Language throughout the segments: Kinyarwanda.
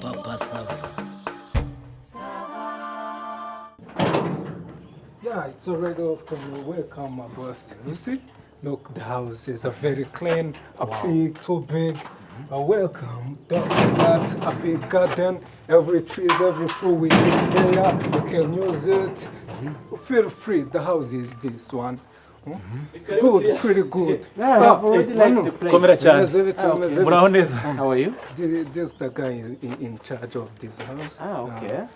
Papa SAVA. Yeah, it's already open. Welcome, my boss. You see? Look, the house is very clean, big, too big. Welcome. That a big garden. Every tree, every fruit is there. You can use it. Feel free. The house is this one. It's good, pretty good. Yeah, I've already liked the place. How are you? This is the guy in charge of this house. Okay.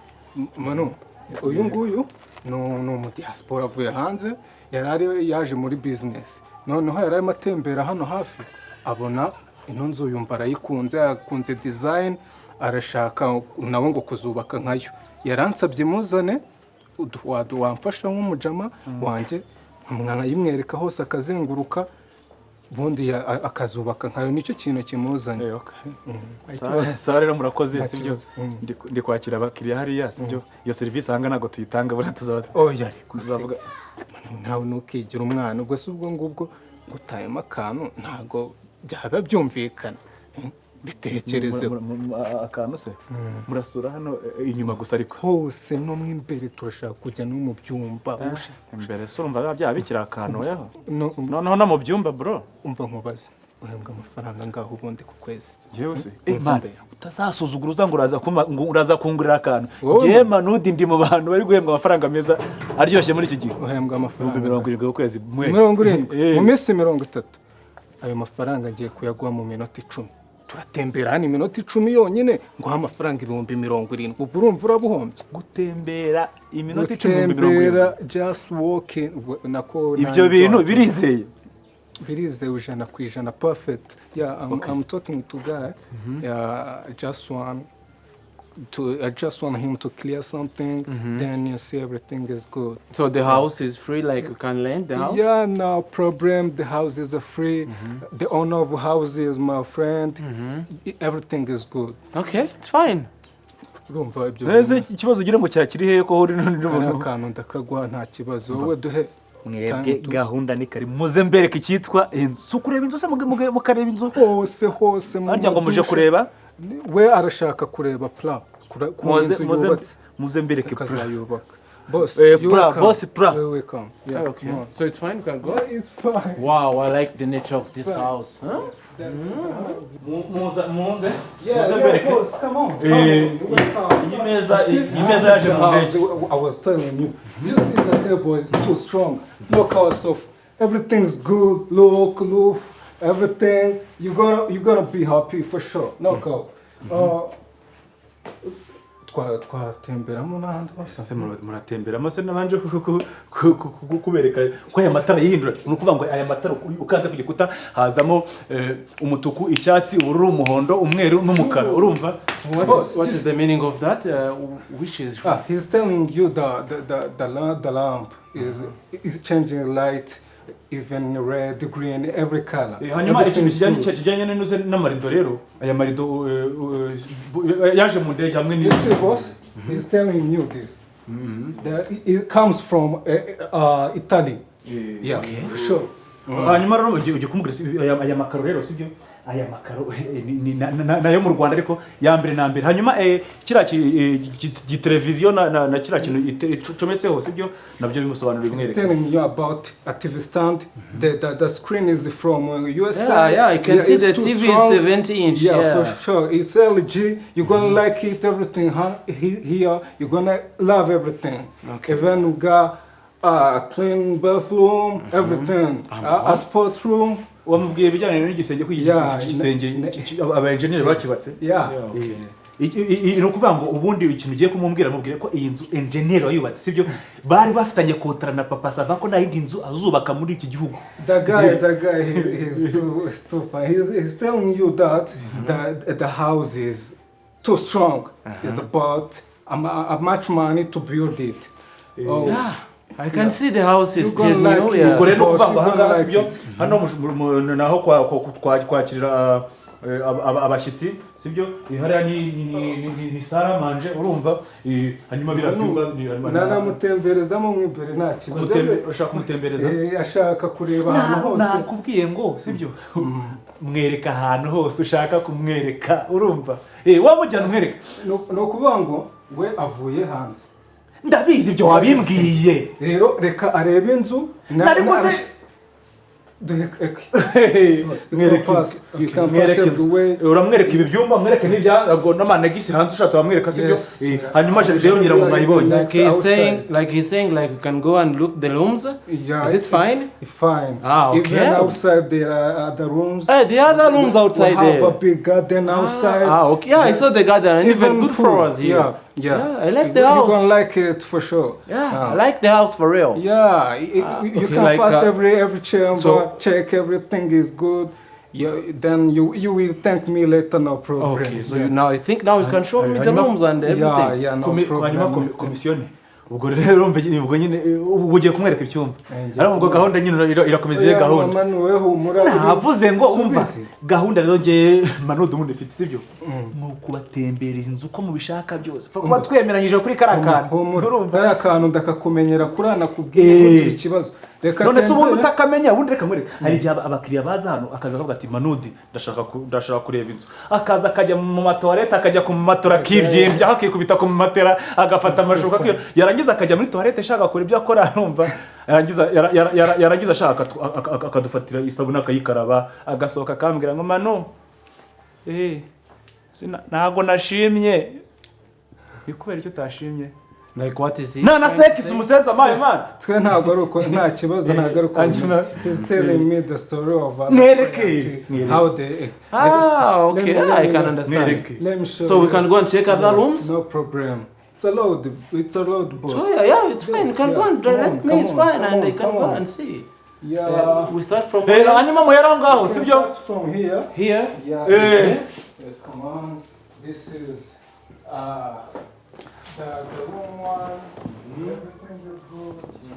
Manu, uyu nguyu ni umudiyasipora avuye hanze, yari yaje muri business. Noneho yari arimo atembera hano hafi, abona ino nzu yumva arayikunze, akunze design, arashaka nawe ngo kuzubaka nkayo. Yaransabye muzane, wamfasha nk'umujama wanjye, mwayimwereka hose akazenguruka, bundi akazubaka nkayo. Nicyo kintu kimuzanye. Sare rero murakoze sibyo ndi kwakira abakiriya hariya sibyo iyo service hanga nago tuyitanga bura tuzaba oya kuzavuga ntawe nukigira umwana ubwo se ubwo ngubwo gutayema akantu ntago byaba byumvikana bitekereze akantu se murasura hano inyuma gusa ariko hose no mwimbere turashaka kujya no mu byumba imbere so urumva byabikira akantu yaho no mu byumba bro umva nkubaze uhembwa amafaranga ngaho ubundi ku kwezi yewe se man utazasuzugura uzanguraza uraza kungurira akantu je manudi ndi mu bantu bari guhembwa amafaranga meza aryoshye muri iki gihe uhembwa amafaranga 270 ku kwezi 270 mu minsi 30 ayo mafaranga ngiye kuyaguha mu minota 10 turatembera hano iminota 10 yonyine ngo amafaranga 70 ubwo urumva urabuhombye gutembera iminota 10 just walking nako ibyo bintu birizeye birizewe ijana ku ijana perfect. Yeah, I'm talking to God. Yeah, I just want him to clear something, then you see everything is good. So the house is free, like you can rent the house? Yeah, no problem. The house is free. The owner of the house is my friend. Everything is good. Okay, it's fine. Neze ikibazo ugira ngo cyakiri he ko uri n'umuntu akantu ndakagwa nta kibazo wowe duhe mwebwe gahunda ni kari muze mbereka icyitwa inzu sukureba inzu se mukareba inzu hose arya ngo muje kureba we arashaka kureba plan ku inzu yubatse muze mbereke kazayubaka boss pra welcome. Yeah, okay. So it's fine, you can go? It's fine. Wow, I like the nature of this house. Huh? Muze boss, come on. Imeza yaje mu ndege. I was telling you, you see the table is too strong. Look how soft. Everything's good. Look, everything. You're gonna be happy for sure. Knock out. Twatemberamo n'ahandi hose muratemberamo se nabanje kubereka ko aya matara yihindura nukuvuga ngo aya matara ukanze kugikuta hazamo umutuku icyatsi ubururu umuhondo umweru n'umukara urumva what is the meaning of that which is he's telling you the lamp is changing light, even red, green, every color. Hanyuma ikintu kijyanye n'amarido rero aya marido yaje mu ndege hamwe ni boss. He's telling you this. It comes from Italy. Yeah, okay. Sure. Hanyuma rero uje kumubwira aya makaro rero sibyo aya makaro nayo mu Rwanda ariko yambere nambere hanyuma kira televiziyo na kira kintu cometseho sibyo nabyo bimusobanurira bimwe. Telling you about a TV stand. The screen is from USA. Yeah, I can see the TV is 70-inch. Yeah, for sure. It's LG. You're gonna like it, everything here. You're gonna love everything. Okay. Even we got clean bathroom, everything. A sport room. Wamubwiye bijyanye n'igisenge kwigisenge aba engineer bakibatse. Yeah. No kuvuga ngo ubundi ikintu ugiye kumubwira mubwire ko iyi nzu engineer wayubatse sibyo bari bafitanye kontra na Papa SAVA ko nayo inzu azubaka muri iki gihugu. The guy he's too fine. He's telling you that the house is too strong. It's about a much money to build it. Yeah. I can see the house is still new. Gore no kuvuga ngo hanga sibyo hano naho kwakirira abashyitsi sibyo hariya ni saramanje urumva hanyuma birabyumba nanamutemberezamo mu imbere nta kibazo ushaka kumutembereza ashaka kureba ahantu hose nakubwiye ngo sibyo mwereka ahantu hose ushaka kumwereka urumva wamujyana umwereka ni ukuvuga ngo we avuye hanze ndabizi ibyo wabimbwiye rero reka arebe inzu ariko se uramwereka ibi byumba mwereke n'ibyago n'amanegisi hanze ushatse wamwereka sibyo hanyuma rero ngira ngo mwayibonye like he's saying like you can go and look the rooms. Is it fine? Fine. Okay. Even outside there are the rooms. The other rooms outside we have there. a big garden outside. Okay. Yeah, I saw the garden and even good flowers here. Yeah, I like the house. You're gonna like it for sure. Yeah, I like the house for real. Yeah, you can like, pass every chamber, check everything is good. Then you will thank me later, no problem. Okay, so I think now you can show me the rooms and everything. Yeah, no problem. Komisione. ubwo rero ubwo nyine ugiye kumwereka icyumba ariko ubwo gahunda nyine irakomeza iyo gahunda navuze ngo umva gahunda rero ngiye Manud ubundi mfite sibyo nuko batembereza inzu ko mubishaka byose kuba twemeranyije kuri karakana urumva ari akantu ndakakumenyera kurana kubwiye ko ikibazo reka none se ubundi utakamenya ubundi reka mwereka hari igihe abakiriya baza hano akaza akavuga ati Manud ndashaka kureba inzu akaza akajya mu matoilette akajya ku matora kibyimbye akikubita ku matera agafata amashuka yarangiza akajya muri toilette ashaka kure ibyo akora arumva yarangiza ashaka akadufatira isabuna akayikaraba agasohoka akambwira ngo Manu ntago nashimye ikubera icyo utashimye. Like what is it? Na sex umusenza maye man. Twe ntago ari uko nta kibazo ntago ari uko. He's telling me the story of how they okay, I can understand. Let me show so you. We can go and check other rooms? No problem. It's allowed, boss. So yeah, it's fine. You can go and let me, it's fine, and I can go and see. Yeah. We start from here. We start from here. Here? Yeah. Come on. This is the room one. Everything is good. You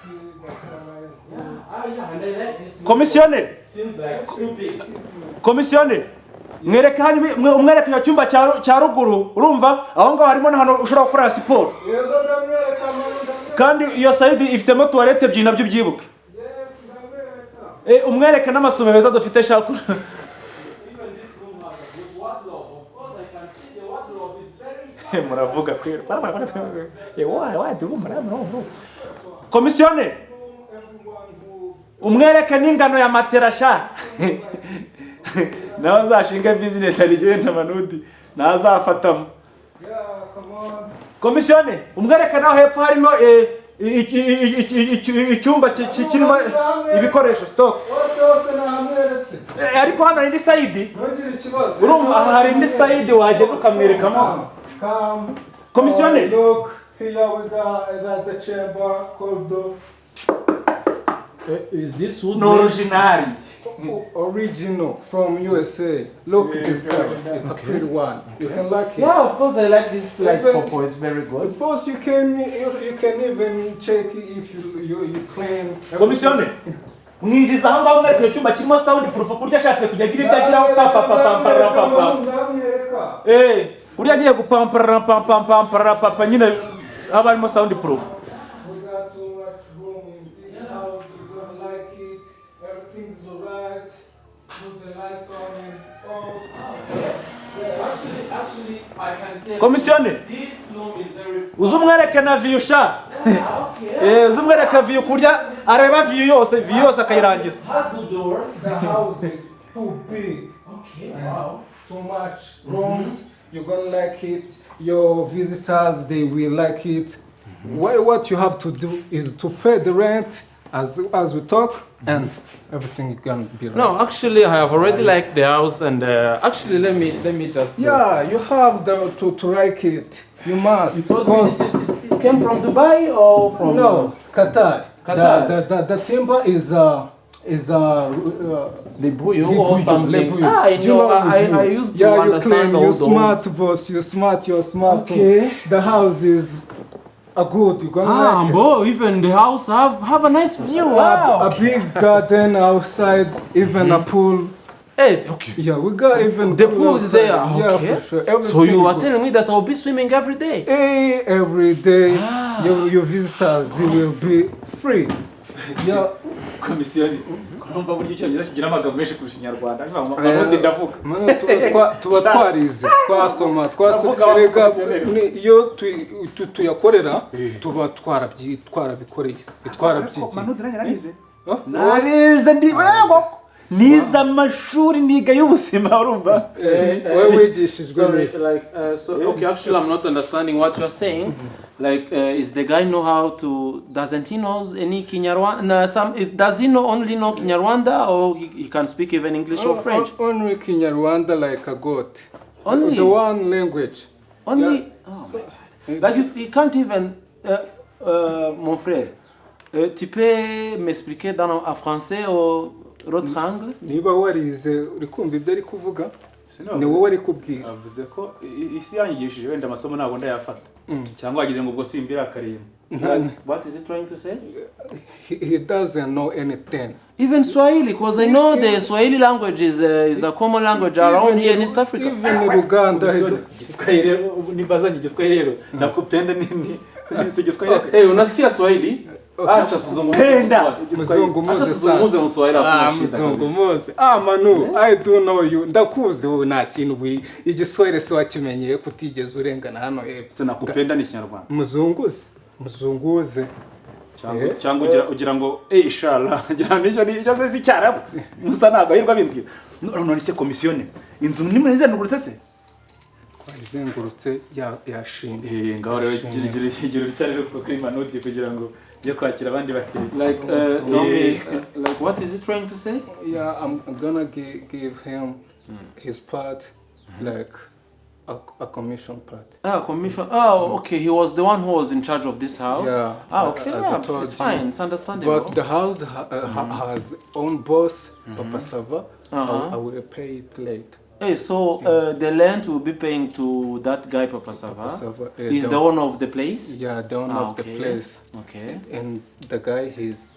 see the camera is good. Yeah, and I like this. Commissione. Seems like too big. Commissione. Mwereke hanyuma umwereke ya cyumba cya ruguru urumva aho ngaho harimo hano ushobora gukora siporo kandi iyo side ifitemo toilette ebyiri nabyo byibuke umwereke n'amasume meza dufite shaka muravuga kwero komisione umwereke n'ingano ya materasha nawe azashinga business arigiye na Manudi nazafatamo komisione umwereke naho hepfo harimo icyumba kirimo ibikoresho stock wose nahamweretse ariko hano indi side urumva hari indi side waje ukamwerekamo komisione look here we got the chamber corridor. Is this wood? No original. Original from USA. Look at this guy. It's a pretty one. You can like it. Yeah, of course I like this. Like purple, it's very good. Boss, you can even check if you clean. Komisione. Mwinjiza aho ngaho mwereke cyumba kirimo sound proof kurya ashatse kujya agira ibyo agira papa. Uri agiye gupampara papa nyine aba arimo sound proof. Komisione uzumwereke na view sha uzumwereke view kurya areba view yose akayirangiza. The house is too big. Okay, wow. Too much rooms. You're gonna like it. Your visitors, they will like it. What you have to do is to pay the rent as we talk, and everything can be right. No, actually, I have already liked the house, and actually, let me just. Yeah, you have to like it. You must. It came from Dubai or from? No, Qatar. Qatar. The timber is Libuyo or something. Libuyo. I know. I used to understand all those. You're smart, boss. You're smart. Okay. The house is good. You're gonna like it. Even the house have a nice view. Wow. A big garden outside, even a pool. Hey, okay. Yeah, we got even The pool is there. Yeah, Okay. for sure. So Everything you are is telling me that I'll be swimming every day? Hey, every day, your visitors will be free. Yeah. komisiyoni kurumva buryo icyongereza kigira amagambo menshi kurusha inyarwanda amabundi ndavuga tuba twarize twasoma erega iyo tuyakorera tuba twarabikoreye narize ndibego niza amashuri niga y'ubuzima urumva wowe wigishijwe neza. Like okay, actually I'm not understanding what you're saying. Like is the guy know how to, doesn't he knows any Kinyarwanda, does he only know Kinyarwanda, or he can speak even English or French? Only Kinyarwanda, like a goat. Only the one language. Only Yeah. Oh my God. Like you can't even mon frère, tu peux m'expliquer en français ou l'autre langue? Niba warize uri kumva ibyo ari kuvuga ni wowe ari kubwira. avuze ko isi yanyigishije wenda amasomo ntabwo ndayafata cyangwa wagize ngo ubwo simbira akarimo. What is he trying to say? He doesn't know anything. Even Swahili, because I know the Swahili language is a common language around here in East Africa. Even in Uganda. Igiswahili nibazanye igiswahili rero nakupenda nini si igiswahili. Unasikia Swahili? Acha tuzungumze Swahili. Manu, I don't know you. Ndakuzi wowe nta kintu igiswahili se wakimenyeye kutigeze urengana hano hepfo. Se nakupenda ni Kinyarwanda. Muzunguze. Cyangwa ugira ngo inshallah ngira n'icyo se si cyarabu. Musa ntabwo ahirwa bimbwira. None se komisiyone inzu nimwe izengurutse se? Izengurutse yashimye. Ngaho rero gira cyarije kuri manoti kugira ngo je kwakira abandi bakiri. Like tell me like what is he trying to say? Yeah, I'm gonna give him his part, like a commission part. Commission. Oh, okay. He was the one who was in charge of this house. Yeah. Okay. Yeah, it's fine. It's understandable. But the house has own boss, Papa SAVA. I will pay it late. Hey, so the land will be paying to that guy, Papa SAVA. He's the owner of the place. Yeah, the owner of the place. Okay. And the guy, his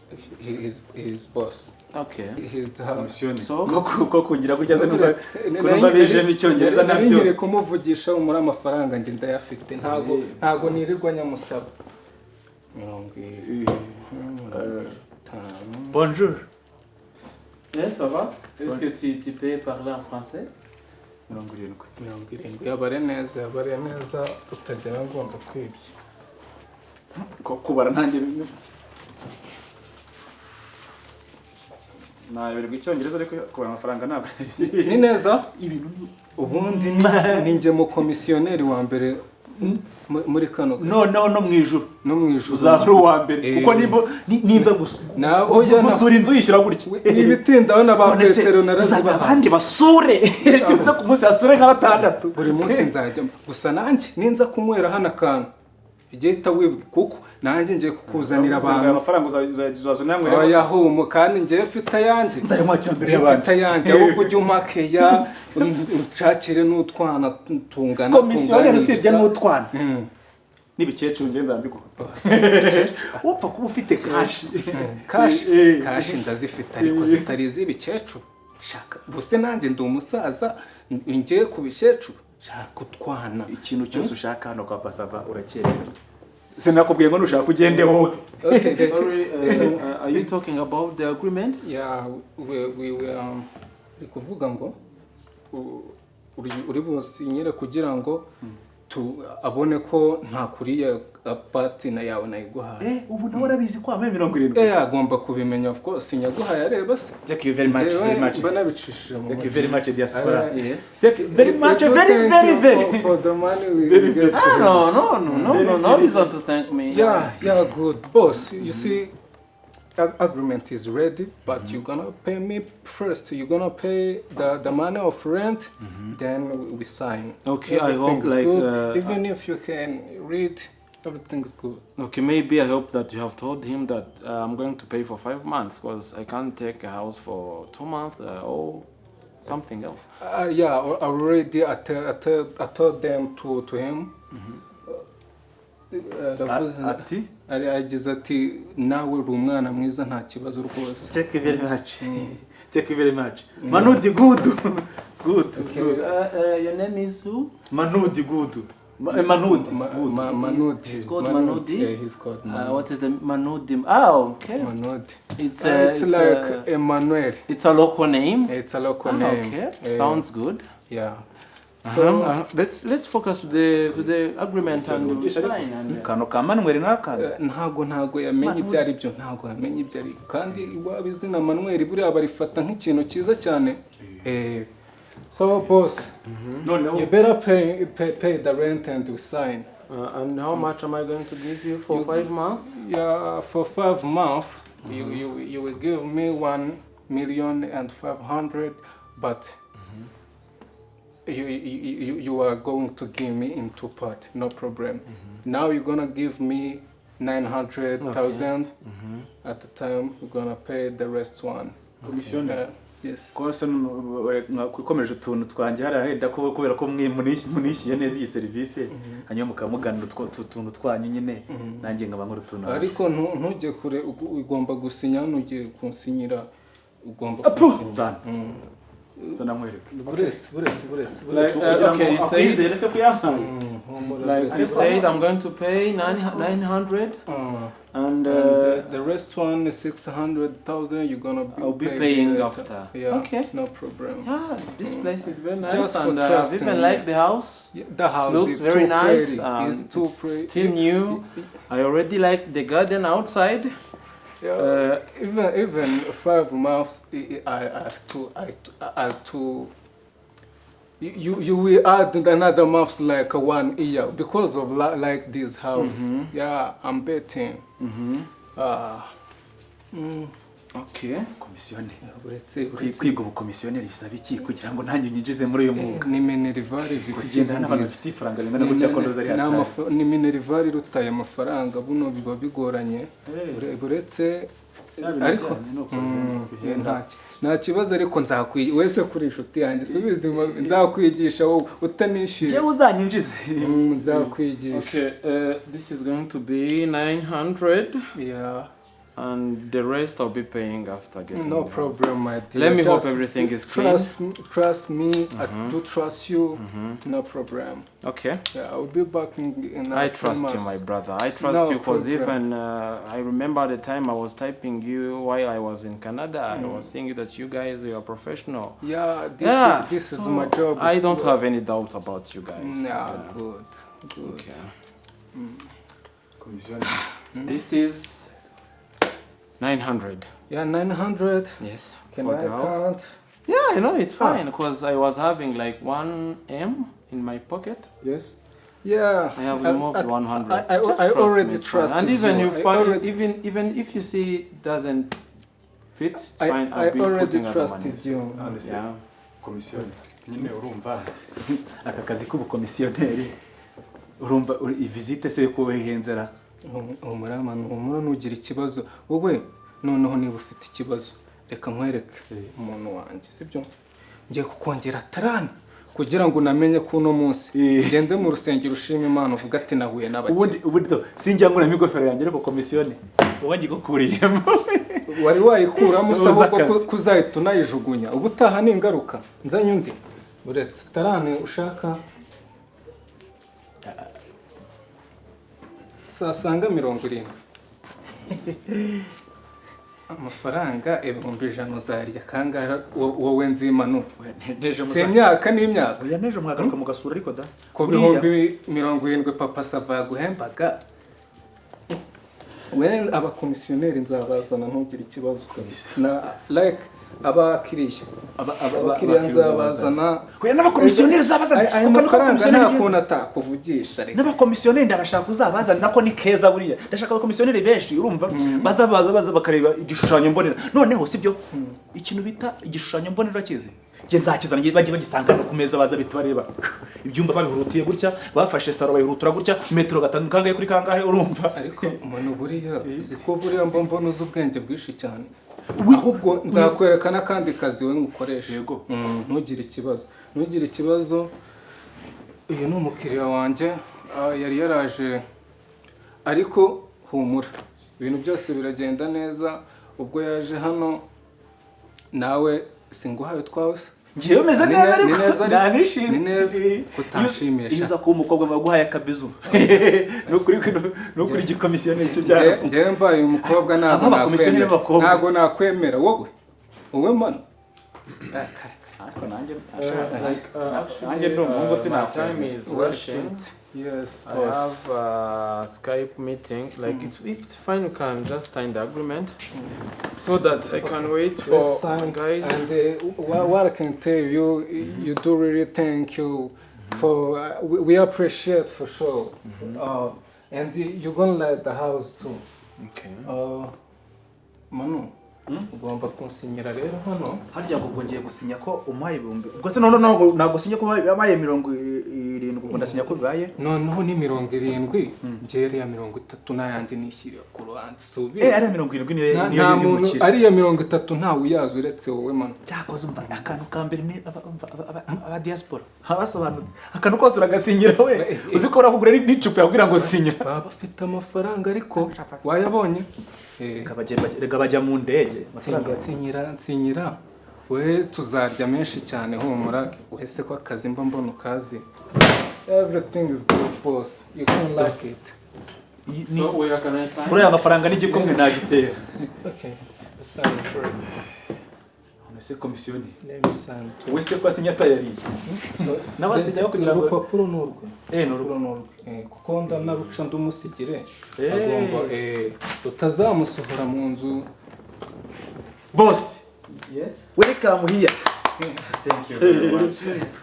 boss. Okay. His house. So ko kugira kugeza numva beje mu cyongereza nabyo. Ngiye kumuvugisha muri amafaranga nge ndayafite. Ntago nirirwa nyamusaba. Bonjour. Yes, ça va? Est-ce que tu peux parler en français? 70. Yabare neza utagira ngomba kwibye. Ko kubara ntange nayoberwa icyongereza ariko kubara amafaranga ntabwo ni neza ibintu ubundi ninjye mu komisiyoneri wa mbere muri kano no mwijuru uzaba wa mbere kuko nimba gusura inzu yishyura gutya ibitindaho na ba Petero naraziba abandi basure bivuze ku munsi asure nka batandatu buri munsi nzajya gusa nanjye ninza kumwera hana kantu igihe tawibwe kuko nanjye ngiye kukuzanira abantu amafaranga uzazana yanywera bose yahumu kandi ngiye mfite yanjye nzayamwakira y'abandi yanjye aho kujya umakeya ucakire n'utwana tungana komisiyoneri usibye n'utwana n'ibikecuru ngenza mbiguha upfa kuba ufite kashi ndazifite ariko zitari iz'ibikecuru shaka buse nanjye ndi umusaza ngiye ku bikecuru shaka utwana ikintu cyose ushaka hano kwa pasava urakerewe sinakubwiye ngo nushaka ugende wowe. Okay, sorry, are you talking about the agreement? Yeah, we kuvuga ngo uri businyire kugira ngo abone ko nta kuriye partner yawe nayiguhaye. Ubu nawe arabizi ko amwe 70. Agomba kubimenya, of course nyaguhaye areba se. Thank you very much. Banabicishije mu. Thank you very much diaspora. Yes. Thank you very much, very for the money we get. No reason to thank me. Yeah, good. Boss, you see, agreement is ready, but you're gonna pay me first. You're gonna pay the money of rent, then we sign. Okay, I hope like even if you can read, everything's good. Okay, maybe I hope that you have told him that I'm going to pay for 5 months because I can't take a house for 2 months or something else. Yeah, already I told them to him. ati agize ati nawe uri umwana mwiza nta kibazo rwose. Thank you very much. Thank you very much. Manudi good. Good. Your name is who? Manudi good. Manudi. Manudi. He's called Manudi? Yeah, he's called Manudi. What is the Manudi? Oh, okay. Manudi. It's like Emmanuel. It's a local name? It's a local name. Okay, sounds good. Yeah. So let's focus to the agreement and we sign. And Kano ka Manuel nakaza. ntago yamenye ibyo ari byo, ntago yamenye ibyo ari, kandi waba izina Manuel buriya barifata nk'ikintu cyiza cyane. So boss, you better pay the rent and we sign. and how much am I going to give you for 5 months? Yeah, for 5 months, you will give me 1,500,000, but you are going to give me in 2 parts, no problem. Now you're gonna give me 900,000. At the time, we're gonna pay the rest one. Commission. Yes. Kose nakomeje utuntu twanjye harahenda kubera ko munishiye neza iyi service hanyuma mukamuganira utuntu twanyu nyine nanjye nkaba nkora utuntu. Ariko ntujye kure, ugomba gusinya, ntujye kunsinyira, ugomba kusinya. So namwereke. Okay, you said I'm going to pay 900 and the rest one is 600,000. You're gonna be I'll be paying after. Yeah, okay, no problem. Yeah, this place is very nice. Just and I've even liked the house. Yeah, the house looks is very nice. It's too pretty. Still new. I already like the garden outside. Yeah, even 5 months, I have to. You will add another month like 1 year because of like this house. Yeah, I'm betting. Okay. Komisiyone. Kwiga ubukomisiyoneri bisaba iki kugira ngo nanjye nyinjize muri uyu mwuga? Ni minerivare zikugenda n'abantu bafite ifaranga rimwe na gutya kondoza ari hatari. Ni minerivare rutaye amafaranga buno biba bigoranye. Buretse ariko nta kibazo, ariko nzakwigisha wese kuri inshuti yanjye subiza nzakwigisha wowe utanishyuye. Yewe uzanyinjize. Nzakwigisha. Okay, this is going to be 900. Yeah. And the rest I'll be paying after getting no problem, my dear. Let me hope everything is clean. Trust me, I do trust you. No problem. Okay. Yeah, I'll be back in I trust you, my brother. I trust you because even I remember the time I was typing you while I was in Canada. I was saying that you guys are professional. Yeah, this is my job. I don't have any doubt about you guys. Yeah, good. Okay. This is 900. Yeah, 900. Yes. Can I count? Yeah, I know it's fine because I was having like 1M in my pocket. Yes. Yeah. I have removed 100. I already trust. And even you find even if you see it doesn't fit, it's fine. I already trusted you. Yeah. Commission. Nyine urumva aka kazi k'ubukomisiyoneri urumva visite se ko wehenzera. Umura nugira ikibazo wowe noneho niba ufite ikibazo reka nkwereke umuntu wanjye sibyo ngiye kukongera tarani kugira ngo namenye ko uno munsi ngende mu rusengero ushima Imana uvuga ati nahuye n'abaki ubundi sinjya ngura migofero yanjye ariko komisiyone uwangi gukuriyemo wari wayikuramo usaba ko kuzahita unayijugunya ubutaha ni ingaruka nzanye undi uretse tarani ushaka sasanga 70 amafaranga 1,100 uzarya kangahe wowe nzimanu semyaka n'imyaka oya nejo mwagaruka mugasura ariko da ko 70 papa SAVA yaguhembaga we abakomisiyoneri nzabazana ntugire ikibazo na like abakiriya nzabazana oya n'abakomisiyoneri uzabazana ayo mafaranga ntakuna atakuvugisha reka n'abakomisiyoneri ndabashaka uzabazana nako ni keza buriya ndashaka abakomisiyoneri benshi urumva baza bakareba igishushanyo mbonera noneho sibyo ikintu bita igishushanyo mbonera kize nge nzakizana ngiye bagiye bagisanga no kumeza baza bita bareba ibyumba babihurutiye gutya bafashe saro bayihutura gutya metro gatanu kangahe kuri kangahe urumva ariko umuntu buriya ziko buriya mbona uzi ubwenge bwishi cyane ahubwo nzakwerekana kandi kazi we ngukoresha yego ntugire ikibazo uyu ni umukiriya wanjye yari yaraje ariko humura ibintu byose biragenda neza ubwo yaje hano nawe singuhaye twawuse ngewe meze neza ariko nanishimye ni neza kutashimisha iyo uza kuba umukobwa baguhaye akabizu nukuri igikomisiyo cyo byara ngewe mbaye umukobwa ntabwo nakwemera wowe mano ariko nanjye ndumva ngo time is rushing. Yes, I have a Skype meeting. Like it's fine. You can just sign the agreement, so that I can wait for guys. And what I can tell you, you do really thank you for. We appreciate for sure. And you're gonna like the house too. Okay. Manu. Ugomba kunsinyira rero hano harya ngo ngiye gusinya ko umpaye ibihumbi ubwo se none ntabwo sinya ko yabaye 70 ubwo ndasinya ko bibaye noneho ni 70 ngere ya 30 nayanjye nishyiriye ku ruhande subira ari 70 niyo nta muntu ari ya 30 ntawe uyazi uretse wowe mano cyakoze umva akantu kambere ni aba diaspora habasobanutse akantu kose uragasinyira we uziko uravugura n'icupa yagira ngo sinya baba bafite amafaranga ariko wayabonye rega bajya mu ndege nsinyira we tuzarya menshi cyane humura uhese ko akazi mba mbona ukazi everything is good boss you can like it So where can I sign? Uriya amafaranga n'igikomwe nagiteye okay sign first onese komisioni let me sign wese ko asinya tayari n'abasinya kugira ngo urupapuro n'urwo n'urwo kuko ndanaruca ndumusigire agomba utazamusohora mu nzu boss Yes. welcome here Thank you very much.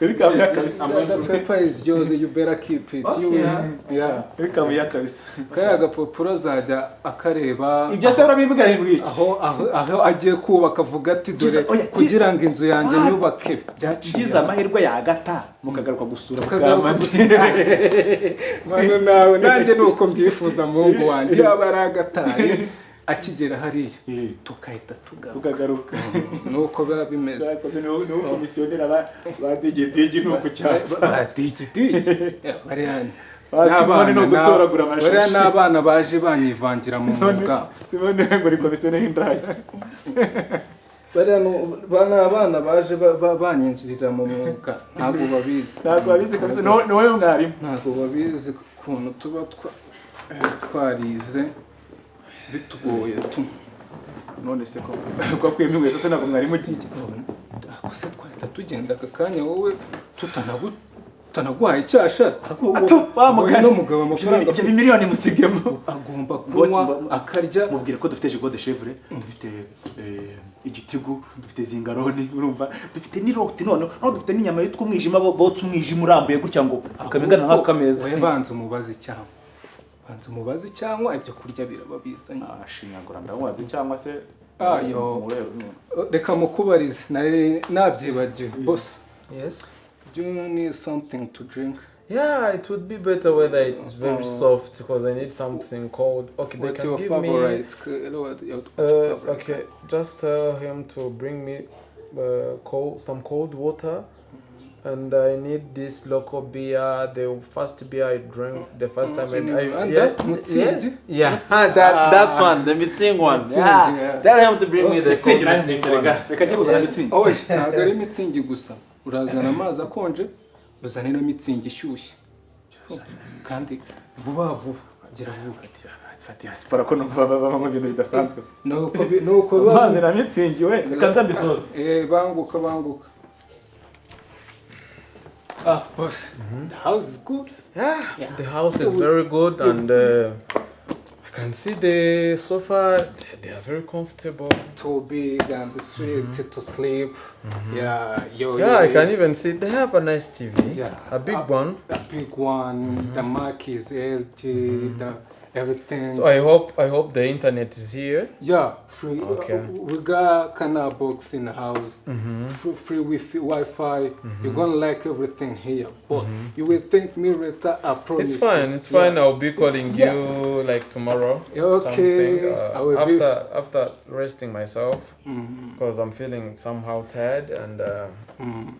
welcome here the paper is yours you better keep it okay. yeah welcome here kabisa kaya agapapuro azajya akareba ibyo se urabibwira ibwiki aho agiye kubaka avuga ati dore kugira ngo inzu yanjye nyubake byaciye amahirwe yagata mukagaruka gusura mwana nawe nanjye nuko mbyifuza mungu wanjye yaba aragataye akigera hariya tukahita tukagaruka nuko biba bimeze yakoze no komisiyonera ba digitigi nuko cyatsa ba digitigi bari hano Simone no gutoragura amashashi bari n'abana baje banyivangira mu mwuga Simone ngo rikomisione hindaya bari abana baje banyinjirira mu mwuga ntabwo babizi kabisa no wewe mwarimu ntabwo babizi kuntu tuba twarize bitugoye tu none se ko kwemwe se ntabwo mwarimu kiye akose twahita tugenda akanya wowe tutanaguhaye cyasha bamugana n'umugabo amafaranga ibyo miliyoni musigemo agomba kunywa akarya mubwire ko dufite jigo de chevre dufite igitigu dufite zingaroni urumva dufite n'iroti none no dufite n'inyama yitwa umwijima botsa umwijima urambuye gutya ngo akamengana nk'ako kameza we banze umubazi cyangwa ibyo kurya birababizanye shinyagura ndamubazi cyangwa se ayo reka mukubarize nabyibagiwe boss Yes. do you need something to drink? Yeah, it would be better whether it is very soft because I need something cold. Okay, they What's can your give favorite? me. Okay, just tell him to bring me some cold water, and I need this local beer. The first beer I drank the first time, that one, the missing one. Yeah. Tell him to bring me the cold one. Oh, ntabwo ari mitsingi gusa. Urazana amazi akonje, uzane na mitsingi ishyushye. Kandi vuba agira vuba. Fatiya sipara ko baba mu bintu bidasanzwe. Nuko amazi na mitsingi we zikanza bisoza. Banguka. Boss, the house is good. Yeah, the house is very good, and I can see the sofa. They are very comfortable. Too big and sweet to sleep. Yeah, I can even see they have a nice TV. Yeah, a big one. A big one. The mic is LG. The everything. So I hope the internet is here. Yeah, free. Okay. We got canal box in the house. Free Wi-Fi. You're gonna like everything here, boss. You will thank me later. I promise. It's fine. I'll be calling you like tomorrow. Okay. I will after resting myself because I'm feeling somehow tired, and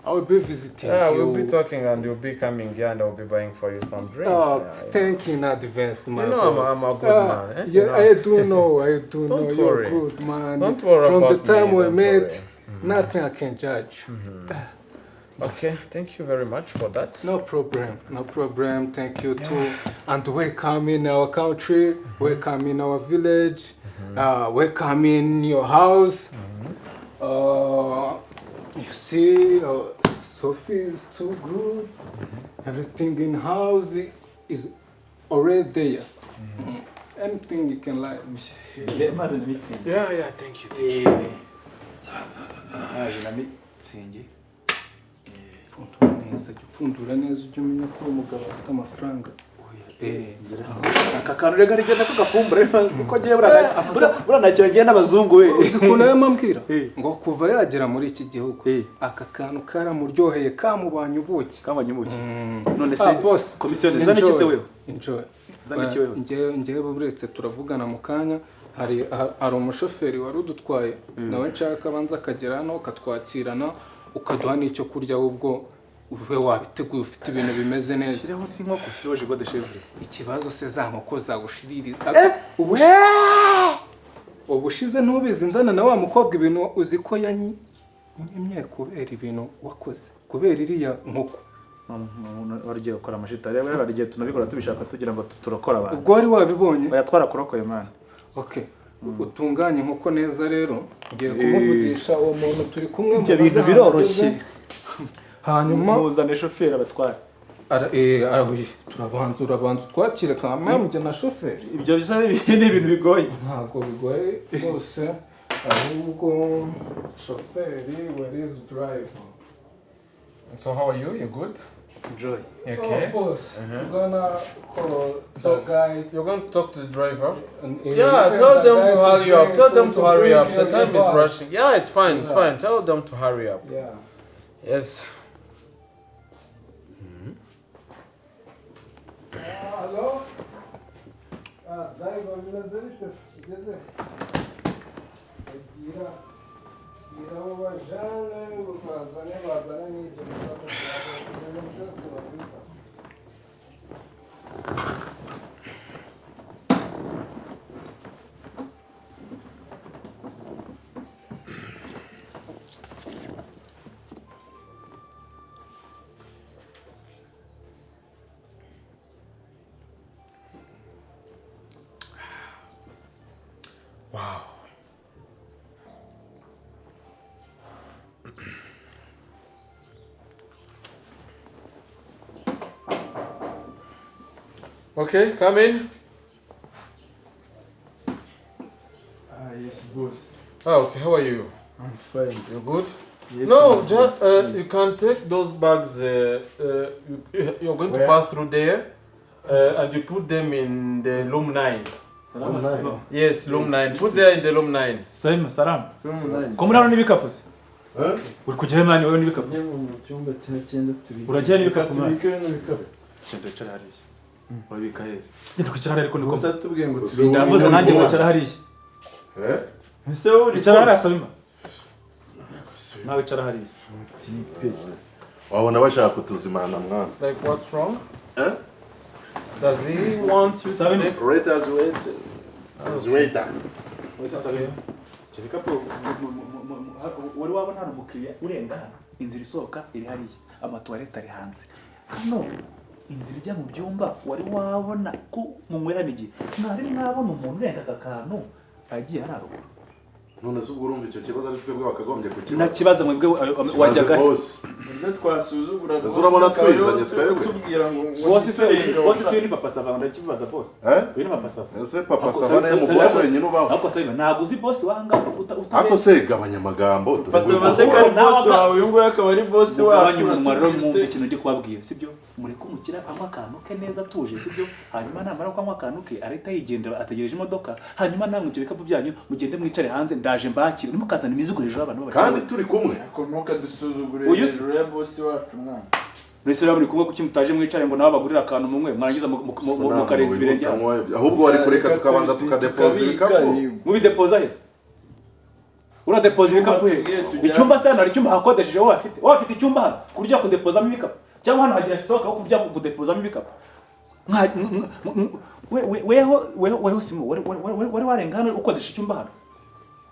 I will be visiting. Yeah, we'll be talking, and you'll be coming here, and I'll be buying for you some drinks. Thank you in advance, man. You know I'm a good man. Eh? Yeah, I do know. Don't You're worry. good, man. Don't worry From about the time me, we don't met, worry. nothing I can judge. Okay, thank you very much for that. No problem. Thank you too. And welcome in our country, welcome in our village, welcome in your house. You see, Sophie is too good. Everything in house is already there. Anything you can like. maze na mitsingi Yeah, thank you. maze na mitsingi Fundura neza ujye umenya ko umugabo afite amafaranga. aka kantu rega rigenda kugakumbura ko ngiye buranakiragiye n'abazungu we ukuntu yamambwira ngo kuva yagera muri iki gihugu aka kantu karamuryoheye kamubanye ubuki none se komisiyo zana iki se wewe enjoy zana iki wewe ngewe buretse turavugana mu kanya hari umushoferi wari udutwaye nawe nshaka abanza akagera hano katwakirana ukaduha n'icyo kurya ubwo ube wabiteguye ufite ibintu bimeze neza. Shyireho si nkoko shyireho jigo de chevre. Ikibazo se za nkoko zagushirira ubushize ntubizi nzana na wa mukobwa ibintu uzi ko yanyimye kubera ibintu wakoze kubera iriya nkoko. Warigiye gukora amashita rero barigiye tunabikora tubishaka tugira ngo turakora abantu. Ubwo wari wabibonye? Bayatwara kurokoye man. Okay. Utunganye nkoko neza rero ngiye kumuvugisha uwo muntu turi kumwe mu bintu biroroshye. Hanyuma muzane shoferi abatwara. Turabanza twakire kamambye na shoferi. Ibyo bisa ibintu bigoye. Ntago bigoye rwose ahubwo shoferi where is driver. So how are you? You good? Enjoy. Okay. Oh, boss. You're gonna call the guy. You're going to talk to the driver? Yeah, tell them to hurry up. Tell them to hurry up. The time is rushing. Yeah, it's fine. It's fine. Tell them to hurry up. Yeah. Yes. Hello? Driver, ugeze. Gira ubajane bazane n'ibyo byose babiza. Wow. Okay, come in. Yes, boss. Oh, okay, how are you? I'm fine. You good? Yes, No, I'm just fine. you can take those bags. You're going to Where? pass through there, and you put them in the loom 9. Salama sima. Yes, loom 9. Put there in the loom 9. Salama. Ko muri hano n'ibikapu se? Uri kujya mani wowe n'ibikapu. Njye mu cyumba cya 9 tubika. Urajya n'ibikapu mani. Tubika n'ibikapu. Cyenda cyara hariya. Urabika heza. Njye kwicara hariya ariko niko. Gusa tubwiye ngo Ndavuze nanjye kwicara hariya. Ese uri Kwicara hariya Salima. Nawe kwicara hariya. Wabona bashaka kutuzimana mwana. Like what's wrong? Does he want you to take? Rate as wait. As waiter. Wese Salima. Ibikapu wari wabona hano umukiriya urenga hano. Inzira isohoka iri hariya. Amatoilette ari hanze. Hano inzira ijya mu byumba wari wabona ko mumwerana igihe. Mwari mwabona umuntu urenga akakantu agiye hararuguru. None se urumva icyo kibazo ari twebwe bakagombye kukibaza. Na kibazo mwebwe wajyaga. Ibyo twasuzugura. Urabona twizanye twebwe. Tubwira ngo boss se ni papa Sava ndakibaza boss. Uyu ni papa Sava. Ese papa Sava naye mu boss wenyine ubaho. Ako Sava ntago uzi boss wanga Ako se gabanya amagambo. Pasaba se kari boss wawe uyu nguyu akaba ari boss wacu. Mwarero mwumve ikintu ndi kubabwira sibyo muri kumukira amakantu ke neza tuje sibyo hanyuma namara kwa amakantu ke arita yigendera ategereje imodoka hanyuma namwe ibyo bikapu byanyu mugende mwicare hanze ndaje mbakira nimukazana imizigo hejuru abantu babacye kandi turi kumwe. Komoka dusuzugure hejuru ya boss wacu mwana. Rese bari kumwe kuki mutaje mwicare ngo nawe bagurira akantu mumwe mwarangiza mu karenzi birenge ahubwo wari kureka tukabanza tukadepoza ibikapu. mu bidepoza heza ura depoza ibikapu he icyumba se hano ari icyumba hakodesheje wowe afite icyumba hano kurya kudepozamo ibikapu cyangwa hano hagira stock aho kurya kudepozamo ibikapu weho simo wari warenga hano ukodesha icyumba hano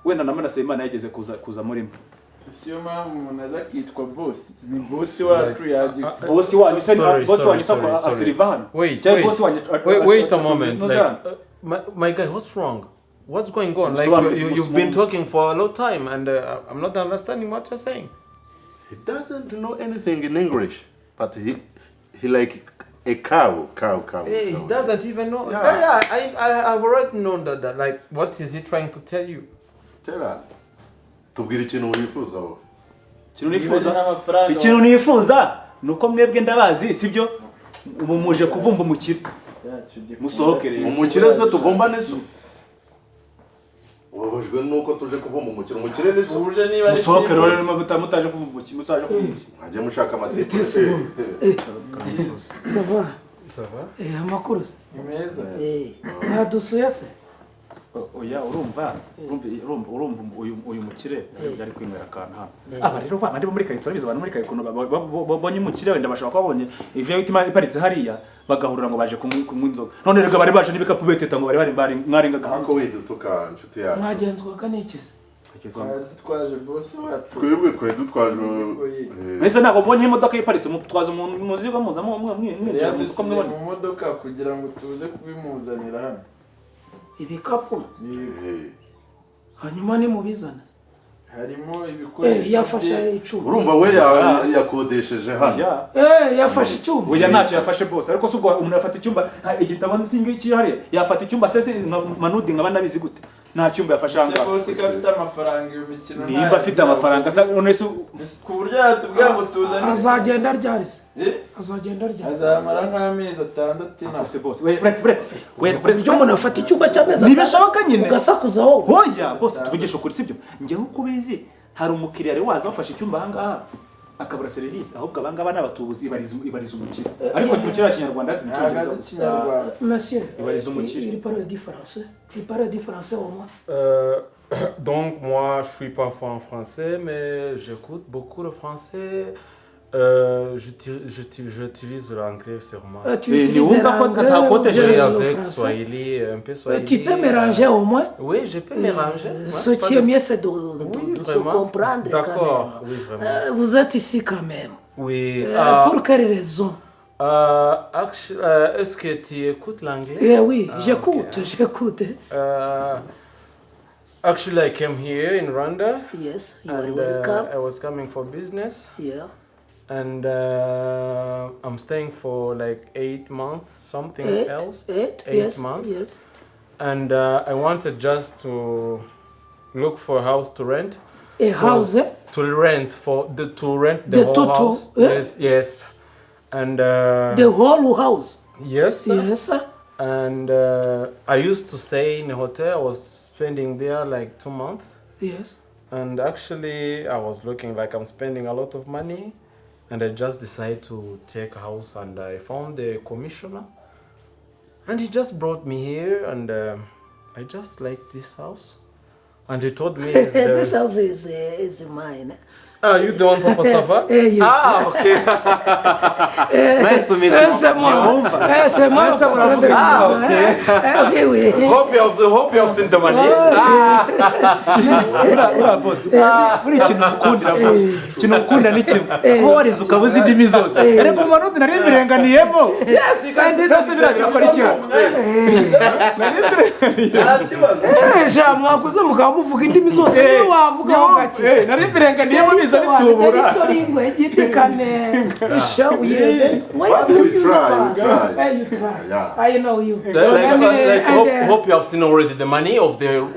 wenda namanase Imana yageze kuza muri mwe siyo mpamvu umuntu aza akitwa boss ni boss wacu yaje boss wanyu boss wanyu sako asiriva hano wait a moment my guy, what's wrong? What's going on? Like you've been talking for a long time and I'm not understanding what you're saying. He doesn't know anything in English, but he like a cow. Hey, he doesn't even know. Yeah, I've already known that. Like, what is he trying to tell you? Tell us. Tubwire ikintu wifuza wowe. Ikintu nifuza nuko mwebwe ndabazi sibyo ubu muje kuvumba umukire. Musohokere. Umukire se tuvumba neso. Ubabajwe nuko tuje kuvumba umukire neso. Musohokere rero mutaje kuvumba umukire musaje kuvumba. Ajye mushaka amateka. SAVA. SAVA? Amakuru. Meza. Nadusuye se. Oya urumva uyu mukire yari kwinywera akantu hano aba rero bandi bo muri kayitso biza abantu muri kayikono babonye umukire wenda bashaka kwabonye ivyo bitima iparitse hariya bagahurura ngo baje kunywa inzoga none rega bari baje n'ibikapu beteta ngo bari mwarengaga ako widutuka nshuti yacu mwagenzwaga n'ikise twaje boss wacu twebwe twari dutwaje Ese ntabwo mbonye imodoka iparitse mutwaza umuntu muzigo muza mwinjira ko mwibona mu modoka kugira ngo tuze kubimuzanira hano ibikapu hanyuma ni mubizana harimo ibikoresho yafashe icumu urumva we yakodesheje hano yafashe icyuma oya ntacyo yafashe bose ariko subwo umuntu afata icyumba igitabo nsinga iki hari yafata icyumba sese manudi nkabana bizi gute nta cyumba yafashe hanga bose kafite amafaranga iyo mikino nimba afite amafaranga sa none ku buryo yatubwiye ngo tuzane azagenda ryarise azagenda ryari azamara nk'amezi 6 na bose bretse byo umuntu afata icyumba cy'amezi nibishoboka nyine ugasakuza ho hoya bose tuvugisha ukuri sibyo njye nkuko bizi hari umukiriya ari waza wafashe icyumba hanga akabura service ahubwo abangaba n'abatubuzi ibariza umukire ariko cy'umukire Kinyarwanda azi Kinyarwanda monsieur ibariza umukire il parle du français au moins Donc moi je suis pas fort en français mais j'écoute beaucoup le français. J'utilise l'anglais sûrement. Tu utilises l'anglais avec Swahili, un peu Swahili. Tu peux mélanger au moins? Oui, je peux mélanger. Ce qui est mieux, c'est de se comprendre. D'accord, oui, vraiment. Vous êtes ici quand même. Oui. Pour quelle raison? Est-ce que tu écoutes l'anglais? Oui, j'écoute. Actually, I came here in Rwanda. Yes, you are welcome. I was coming for business. Yeah. And I'm staying for like 8 months, something else. 8 months. Yes. And I wanted just to look for a house to rent. A house? To rent the whole house. Yes. And the whole house. Yes. Yes. And I used to stay in a hotel. I was spending there like 2 months. Yes. And actually, I was looking like I'm spending a lot of money. And I just decided to take a house, and I found the commissioner, and he just brought me here, and I just like this house, and he told me this house is mine. You the one from SAVA? Yes. Okay. Nice to meet you. C'est moi. Okay, oui. Hope you have seen the money. boss. Muri kintu ukunda ni kimwe. Ko warize ukabuza indimi zose. Ariko manudi nari birenganiyemo. Yes, kandi byose birakora iki? Ja mwakuze mukamuvuga indimi zose niwe wavuga gake. Nari birenganiyemo niza bitubura. Ringwe gitekane show you try. I know you. Hope you have seen already the money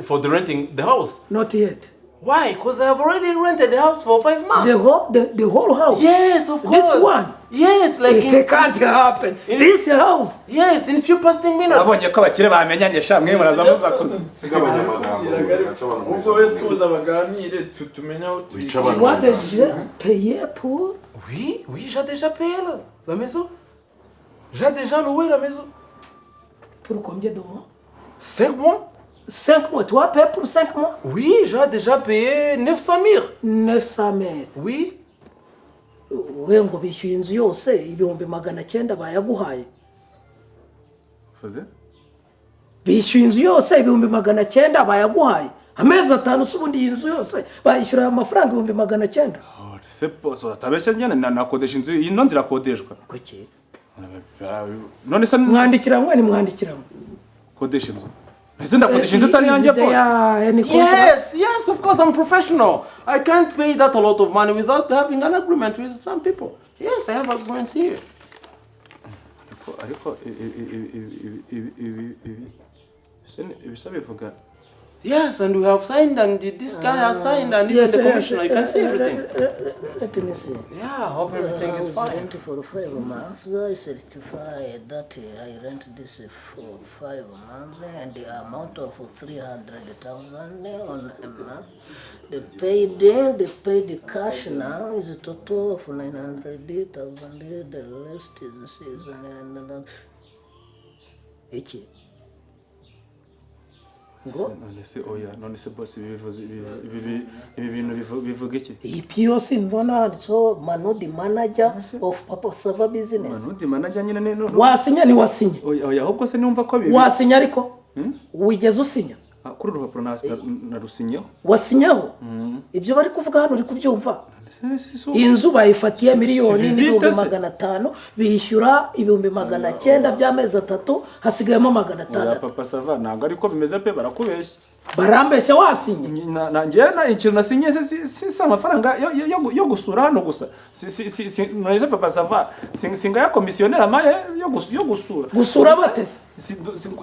for the renting the house. Not yet. Why? Because I have already rented the house for 5 months. The whole house. Yes, of course. This one. Yes, like it can't happen. This house. Yes, in few passing minutes. Abonye ko abakire bamenyanye sha mwe murazamuza kuza. Ubwo we tuza baganire tutumenya aho Moi déjà payé pour. Oui, j'ai déjà payé la maison. J'ai déjà loué la maison. Pour combien de mois? 5 mois. 5 mois. Toi payes pour 5 mois? Oui, j'ai déjà payé 900 000. 900 000. Oui. We ngo bishyuye inzu yose ibihumbi 900 bayaguhaye. Faze? bishyuye inzu yose ibihumbi 900 bayaguhaye amezi 5 ubundi iyi nzu yose bayishyura amafaranga ibihumbi 900. Se poso tabesha nyene nakodesha inzu ino nzirakodeshwa. Kuki? None se Mwandikiranywe ni mwandikiranywe. Kodesha inzu. Ese ndakodesha inzu tari yanjye boss. Yes, of course I'm professional. I can't pay that a lot of money without having an agreement with some people. Yes, I have agreements here. Ariko bivuga. Yes, and we have signed, and this guy has signed, and even the commissioner, you can see everything. Let me see. Yeah, I hope everything is fine. Rent for 5 months. I certify that I rent this for 5 months and the amount of 300,000 on a month. The paid cash now is a total of 900,000. The rest is season. Ngo none se boss ibi bintu bivuga iki? iyi POC mbona so Manudi manager of Papa Sava business. Manudi manager nyine ne wasinya ni wasinya. Oya ahubwo se numva ko bibi. Wasinya ariko wigeze usinya? Kuri urupapuro narusinyeho. Wasinyaho? Ibyo bari kuvuga hano uri kubyumva? Inzu bayifatiye miliyoni n'ibihumbi 500 bishyura ibihumbi 900 by'amezi 3 hasigayemo 500. Papa Sava ntabwo ariko bimeze pe barakubeshya. Barambeshya wasinye. Njyana ikintu nasinye si amafaranga yo gusura hano gusa. None Papa Sava singa ya komisionera maye yo gusura. Gusura batese.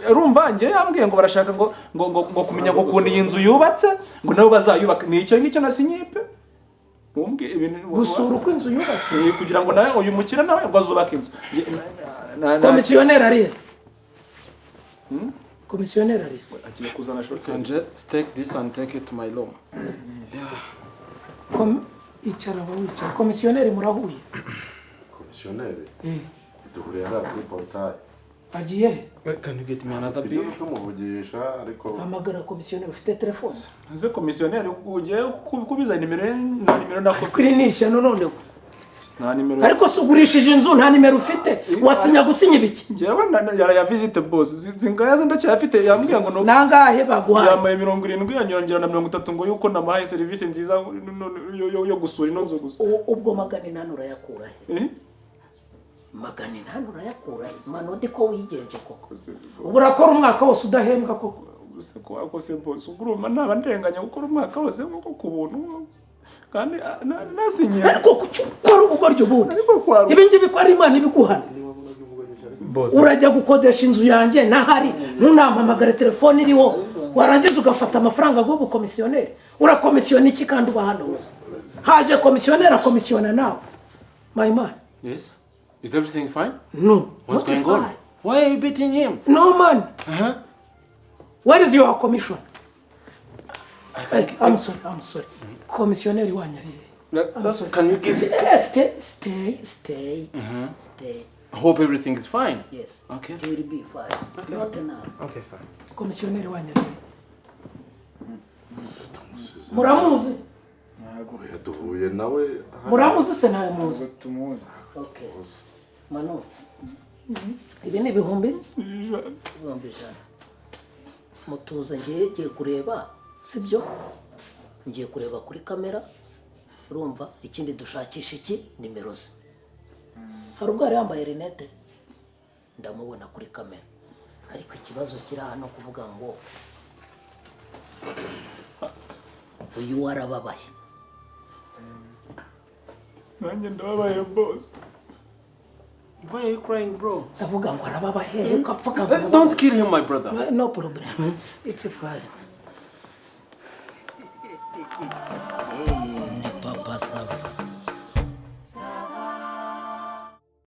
Urumva ngiye yambwiye ngo barashaka ngo kumenya ngo kundi iyi nzu yubatse ngo nabo bazayubaka. Ni icyo ngicyo nasinye pe. Gusura uko inzu yubatse kugira ngo nawe uyu mukira nawe ngo azubaka inzu. Komisionera arize. Komisionera arize. Agiye kuzana shoferi. And just take this and take it to my law. Icara bawicara. Komisioneri murahuye? Komisioneri? Duhuriye hano kuri portail. Agiye he? Can you get me another beer? Tumuvugisha ariko hamagara komisioneri ufite telefone. Nze komisioneri ugiye kubiza nimero nako. Kuri nisha none. Nta nimero. Ariko sugurishije inzu nta nimero ufite. Wasinya gusinya ibiki? Ngewe ya visit boss. Zingayaze ndacyafite yambwiye ngo nangahe baguhaye. Yamaye 70 yanyongera na 30 ngo yuko namahaye service nziza yo gusura ino nzu gusa. Ubwo 800 urayakura he? 800 urayakura Manudi ko wigenje koko. Uburakora umwaka wose udahembwa koko. Se ko akose boss uguruma nabandenganya gukora umwaka wose nko kubuntu. Kandi nasinye ariko kucyukora ubugoryo bundi ibingibi ko ari Imana ibiguhana. Urajya gukodesha inzu yanjye nahari ntunampamagare telefone iriho warangiza ugafata amafaranga go bukomisiyoneri urakomisiona iki kandi uba hano haje komisiyoneri akomisiona nawe my man. Yes. Is everything fine? No. What's going on? Why are you beating him? No man. Where is your commission? I'm sorry. Commissioner wanyari. Can you give stay. I hope everything is fine. Yes. Okay. It will be fine. Okay. Not now. Okay, sir. Commissioner wanyari. Muramuzi? Duhuye nawe. Muramuzi se nawe muzi? Tumuzi. Okay. Manu. Ibi ni ibihumbi? Mutuze ngiye kureba sibyo? Ngiye kureba kuri kamera. Urumva ikindi dushakisha iki nimero ze. Hari ubwo yambaye rinete. Ndamubona kuri kamera. Ariko ikibazo kiri hano kuvuga ngo uyu warababaye. Nanjye ndababaye boss. Why are you crying, bro? Ndavuga ngo arababaye ukapfuka. Don't kill him, my brother. No problem. It's fine.